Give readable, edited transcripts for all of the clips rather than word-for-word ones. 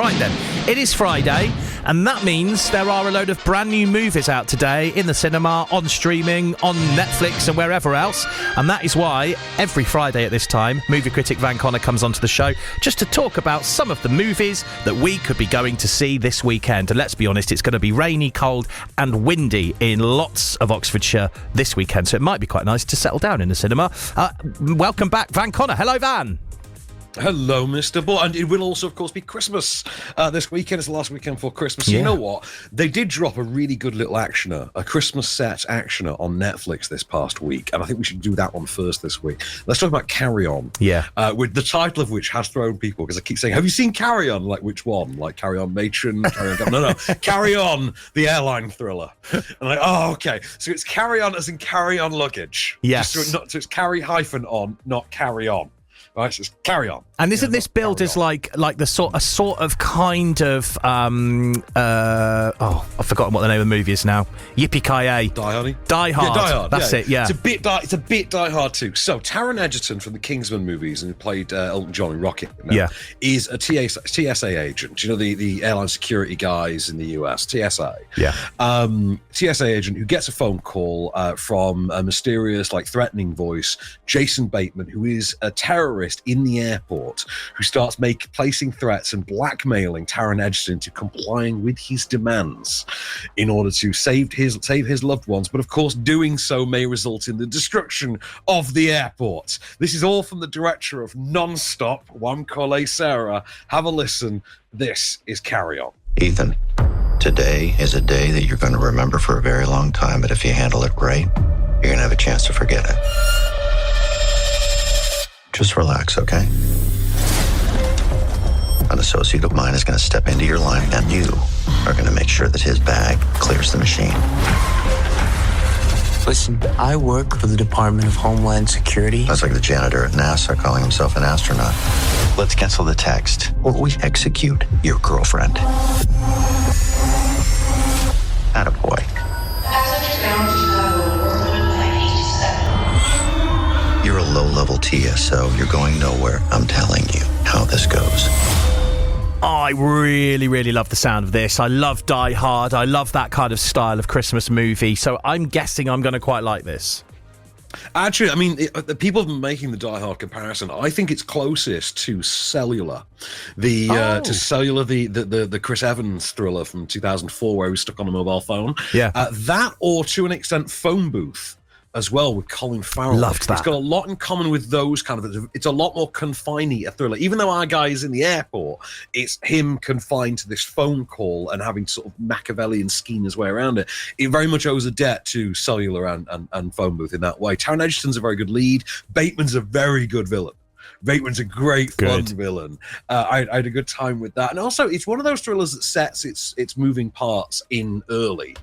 Right then, it is Friday, and that means there are a load of brand new movies out today in the cinema, on streaming, on Netflix and wherever else. And that is why every Friday at this time, movie critic Van Connor comes onto the show just to talk about some of the movies that we could be going to see this weekend. And let's be honest, it's going to be rainy, cold and windy in lots of Oxfordshire this weekend, so it might be quite nice to settle down in the cinema. Welcome back, Van Connor. Hello, Van. Hello, Mr. Bull. And it will also, of course, be Christmas. This weekend is the last weekend before Christmas. Yeah. You know what? They did drop a really good little actioner, a Christmas set actioner on Netflix this past week. And I think we should do that one first this week. Let's talk about Carry-On. Yeah. With the title of which has thrown people, because I keep saying, have you seen Carry-On? Like, which one? Like Carry-On Matron? Carry-On... No. Carry-On, the airline thriller. And I'm like, oh, okay. So it's Carry-On as in carry-on luggage. Yes. So it's carry-on, not carry-on. Right, so it's Carry-On. And isn't this billed as like the sort of kind of I've forgotten what the name of the movie is now. Yippee-ki-yay. Die Hard. Yeah, Die Hard. That's it. Yeah. It's a bit Die Hard too. So Taron Egerton from the Kingsman movies, and who played Elton John in Rocket, is a TSA agent. You know, the airline security guys in the US, TSA. Yeah. TSA agent who gets a phone call from a mysterious, threatening voice, Jason Bateman, who is a terrorist in the airport, who starts placing threats and blackmailing Taron Egerton into complying with his demands in order to save his loved ones. But of course, doing so may result in the destruction of the airport. This is all from the director of Non-Stop, Juan Sarah. Have a listen. This is Carry-On. Ethan, today is a day that you're going to remember for a very long time, but if you handle it right, you're going to have a chance to forget it. Just relax, okay? An associate of mine is going to step into your line, and you are going to make sure that his bag clears the machine. Listen, I work for the Department of Homeland Security. That's like the janitor at NASA calling himself an astronaut. Let's cancel the text, or we execute your girlfriend. Attaboy. You're a low-level TSO. You're going nowhere. I'm telling you how this goes. I really, really love the sound of this. I love Die Hard. I love that kind of style of Christmas movie. So I'm guessing I'm going to quite like this. Actually, I mean, the people have been making the Die Hard comparison. I think it's closest to Cellular, the Chris Evans thriller from 2004, where he was stuck on a mobile phone. Yeah, that, or to an extent, Phone Booth as well, with Colin Farrell. Loved that. It's got a lot in common with those kind of... It's a lot more confined a thriller. Even though our guy is in the airport, it's him confined to this phone call and having sort of Machiavellian scheme his way around it. It very much owes a debt to Cellular and Phone Booth in that way. Taron Egerton's a very good lead. Bateman's a very good villain. Bateman's a great fun villain. I had a good time with that. And also, it's one of those thrillers that sets its moving parts in early.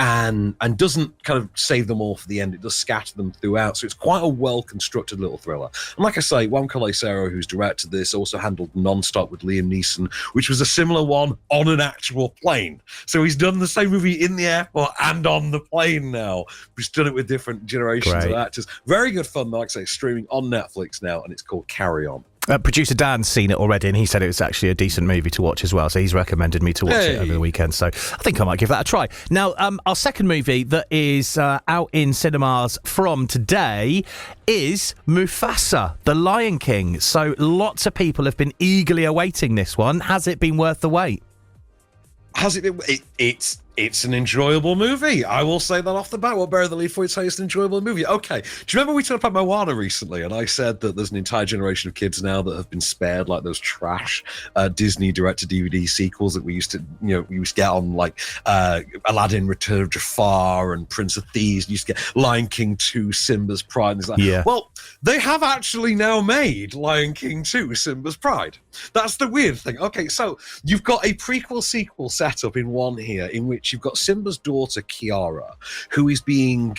And doesn't kind of save them all for the end. It does scatter them throughout. So it's quite a well-constructed little thriller. And like I say, Juan Sarah, who's directed this, also handled Non-Stop with Liam Neeson, which was a similar one on an actual plane. So he's done the same movie in the airport and on the plane now. He's done it with different generations of actors. Very good fun, like I say, streaming on Netflix now, and it's called Carry-On. Producer Dan's seen it already, and he said it was actually a decent movie to watch as well, so he's recommended me to watch it over the weekend, so I think I might give that a try. Now, our second movie that is out in cinemas from today is Mufasa, The Lion King. So lots of people have been eagerly awaiting this one. Has it been worth the wait? Has it been? It's an enjoyable movie. I will say that off the bat. We'll bury the lead for you. Say it's an enjoyable movie. Okay. Do you remember we talked about Moana recently, and I said that there's an entire generation of kids now that have been spared like those trash Disney direct-to-DVD sequels that we used to get on, like Aladdin, Return of Jafar, and Prince of Thieves. You used to get Lion King 2, Simba's Pride. And it's like, yeah. Well, they have actually now made Lion King 2, Simba's Pride. That's the weird thing. Okay, so you've got a prequel-sequel set up in one here, in which you've got Simba's daughter Kiara, who is being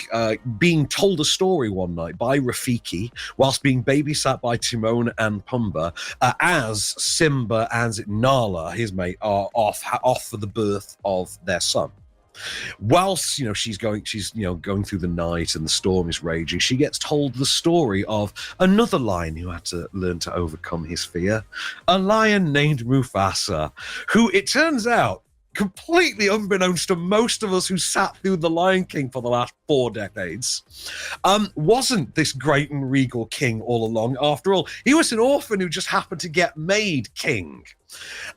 told a story one night by Rafiki whilst being babysat by Timon and Pumbaa, as Simba and Nala, his mate, are off for the birth of their son. Whilst she's going through the night and the storm is raging, she gets told the story of another lion who had to learn to overcome his fear, a lion named Mufasa, who it turns out, completely unbeknownst to most of us who sat through The Lion King for the last 4 decades, wasn't this great and regal king all along. After all, he was an orphan who just happened to get made king.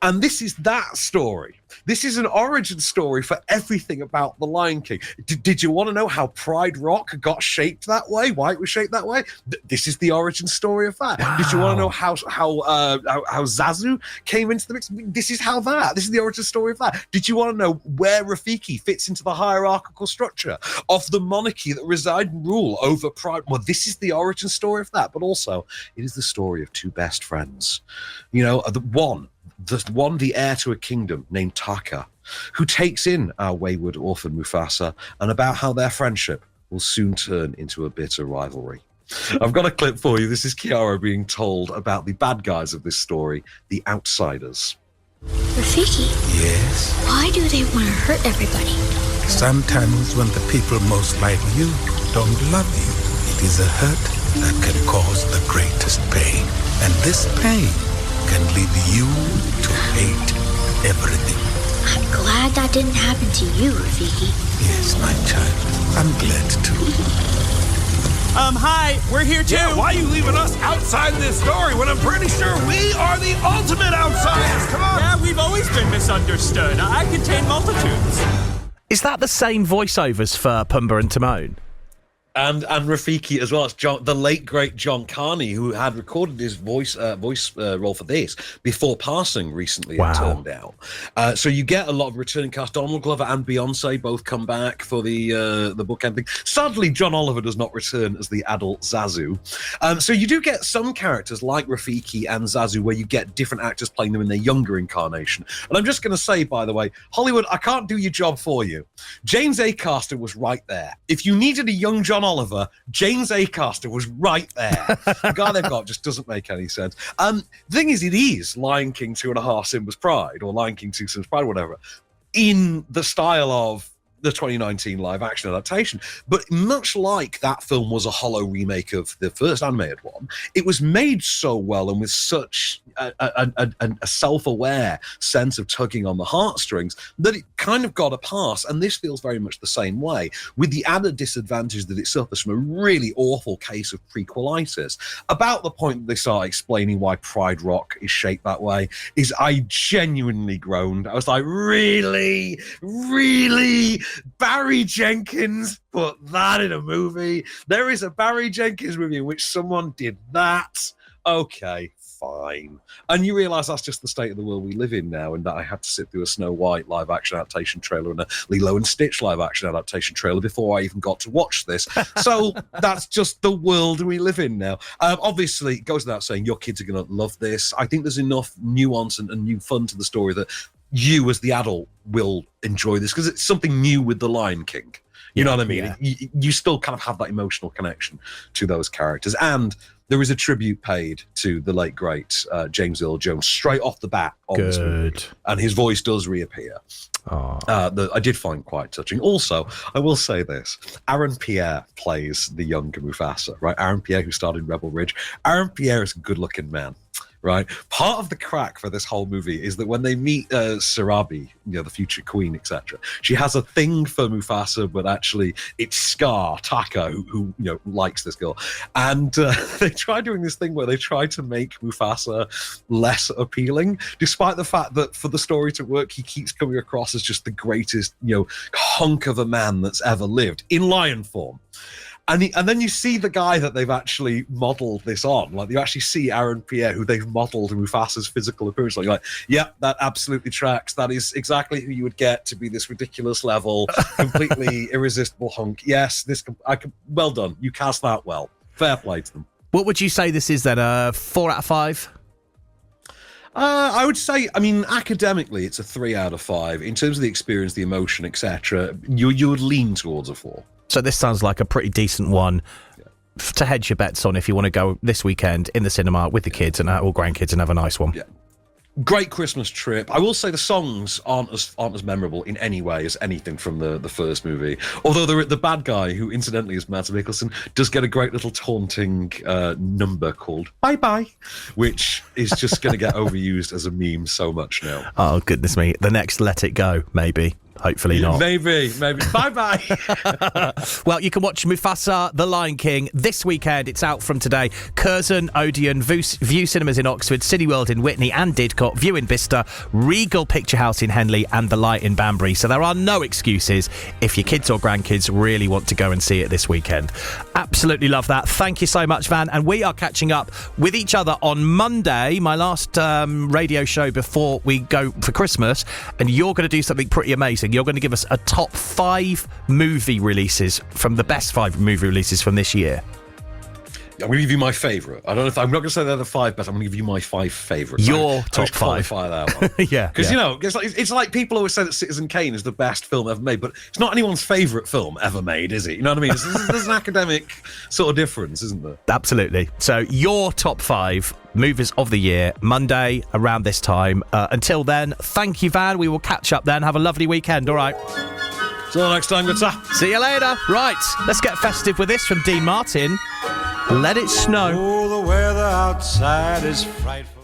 And this is that story. This is an origin story for everything about The Lion King. Did you want to know how Pride Rock got shaped that way? Why it was shaped that way? This is the origin story of that. Wow. Did you want to know how Zazu came into the mix? This is the origin story of that. Did you want to know where Rafiki fits into the hierarchical structure of the monarchy that reside and rule over Pride? Well, this is the origin story of that. But also, it is the story of 2 best friends. The heir to a kingdom named Taka, who takes in our wayward orphan Mufasa, and about how their friendship will soon turn into a bitter rivalry. I've got a clip for you. This is Kiara being told about the bad guys of this story, the outsiders. Rafiki? Yes? Why do they want to hurt everybody? Sometimes when the people most like you don't love you, it is a hurt that can cause the greatest pain. And this pain can lead you to hate everything. I'm glad that didn't happen to you, Rafiki. Yes, my child. I'm glad too. Hi, we're here too. Yeah, why are you leaving us outside this story when I'm pretty sure we are the ultimate outsiders? Come on. Yeah, we've always been misunderstood. I contain multitudes. Is that the same voiceovers for Pumbaa and Timon? And Rafiki as well. It's the late great John Carney, who had recorded his voice role for this before passing recently. Wow. It turned out. So you get a lot of returning cast. Donald Glover and Beyonce both come back for the bookend thing. Sadly, John Oliver does not return as the adult Zazu. So you do get some characters like Rafiki and Zazu where you get different actors playing them in their younger incarnation. And I'm just going to say, by the way, Hollywood, I can't do your job for you. James Acaster was right there. If you needed a young John Oliver, James Acaster was right there. The guy they've got just doesn't make any sense. The thing is, it is Lion King 2.5 Simba's Pride, or Lion King 2 Simba's Pride, or whatever, in the style of the 2019 live action adaptation. But much like that film was a hollow remake of the first animated one, it was made so well and with such a self-aware sense of tugging on the heartstrings that it kind of got a pass. And this feels very much the same way, with the added disadvantage that it suffers from a really awful case of prequelitis. About the point that they start explaining why Pride Rock is shaped that way is I genuinely groaned. I was like, really? Barry Jenkins put that in a movie? There is a Barry Jenkins movie in which someone did that? Okay, fine. And you realise that's just the state of the world we live in now, and that I had to sit through a Snow White live action adaptation trailer and a Lilo and Stitch live action adaptation trailer before I even got to watch this. So that's just the world we live in now. Obviously, it goes without saying, your kids are going to love this. I think there's enough nuance and new fun to the story that you as the adult will enjoy this, because it's something new with The Lion King. You know what I mean? Yeah. You still kind of have that emotional connection to those characters. And there is a tribute paid to the late, great James Earl Jones straight off the bat on this movie. And his voice does reappear. I did find quite touching. Also, I will say this. Aaron Pierre plays the young Mufasa, right? Aaron Pierre, who starred in Rebel Ridge. Aaron Pierre is a good-looking man. Right. Part of the crack for this whole movie is that when they meet Sarabi, the future queen, etc., she has a thing for Mufasa, but actually it's Scar, Taka, who likes this girl. And they try doing this thing where they try to make Mufasa less appealing, despite the fact that for the story to work, he keeps coming across as just the greatest, hunk of a man that's ever lived in lion form. And then you see the guy that they've actually modelled this on. Like, you actually see Aaron Pierre, who they've modelled Mufasa's physical appearance. Like, yeah, that absolutely tracks. That is exactly who you would get to be this ridiculous level, completely irresistible hunk. Yes, well done. You cast that well. Fair play to them. What would you say this is then? 4 out of 5? I would say, academically, it's a 3 out of 5. In terms of the experience, the emotion, etc., you would lean towards a 4. So this sounds like a pretty decent one to hedge your bets on if you want to go this weekend in the cinema with the kids and or grandkids and have a nice one. Yeah. Great Christmas trip. I will say the songs aren't as memorable in any way as anything from the first movie. Although the bad guy, who incidentally is Mads Mikkelsen, does get a great little taunting number called "Bye Bye," which is just going to get overused as a meme so much now. Oh goodness me! The next Let It Go, maybe. Hopefully not. Maybe. Bye-bye. Well, you can watch Mufasa, The Lion King this weekend. It's out from today. Curzon, Odeon, View Cinemas in Oxford, Cineworld in Whitney and Didcot, View in Bicester, Regal Picture House in Henley and The Light in Banbury. So there are no excuses if your kids or grandkids really want to go and see it this weekend. Absolutely love that. Thank you so much, Van. And we are catching up with each other on Monday, my last radio show before we go for Christmas. And you're going to do something pretty amazing. You're going to give us a top 5 movie releases from the best 5 movie releases from this year. I'm going to give you my favourite. I don't know if I'm not going to say they're the 5 best. I'm going to give you my 5 favourites. Your top 5. Qualify that one. Yeah. Because, you know, it's like people always say that Citizen Kane is the best film ever made, but it's not anyone's favourite film ever made, is it? You know what I mean? There's an academic sort of difference, isn't there? Absolutely. So your top 5 movies of the year, Monday around this time. Until then, thank you, Van. We will catch up then. Have a lovely weekend. All right. Till next time, good sir. See you later. Right, let's get festive with this from Dean Martin. Let It Snow. Oh, the weather outside is frightful.